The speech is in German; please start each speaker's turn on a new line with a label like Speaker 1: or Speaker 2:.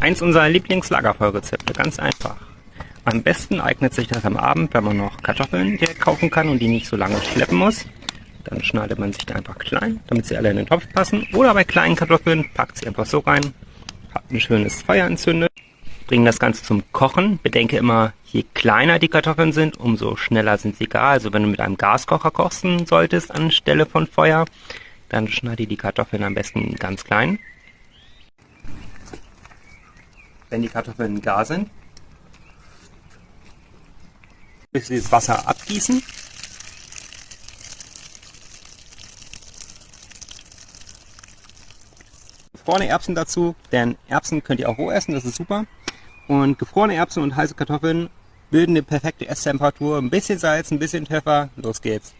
Speaker 1: Eins unserer Lieblingslagerfeuerrezepte, ganz einfach. Am besten eignet sich das am Abend, wenn man noch Kartoffeln direkt kaufen kann und die nicht so lange schleppen muss. Dann schneidet man sich die einfach klein, damit sie alle in den Topf passen. Oder bei kleinen Kartoffeln packt sie einfach so rein, hat ein schönes Feuer entzündet. Bringen das Ganze zum Kochen. Bedenke immer, je kleiner die Kartoffeln sind, umso schneller sind sie gar. Also wenn du mit einem Gaskocher kochen solltest anstelle von Feuer, dann schneide die Kartoffeln am besten ganz klein. Wenn die Kartoffeln gar sind, bis sie das Wasser abgießen. Gefrorene Erbsen dazu, denn Erbsen könnt ihr auch roh essen, das ist super. Und gefrorene Erbsen und heiße Kartoffeln bilden eine perfekte Esstemperatur. Ein bisschen Salz, ein bisschen Pfeffer, los geht's.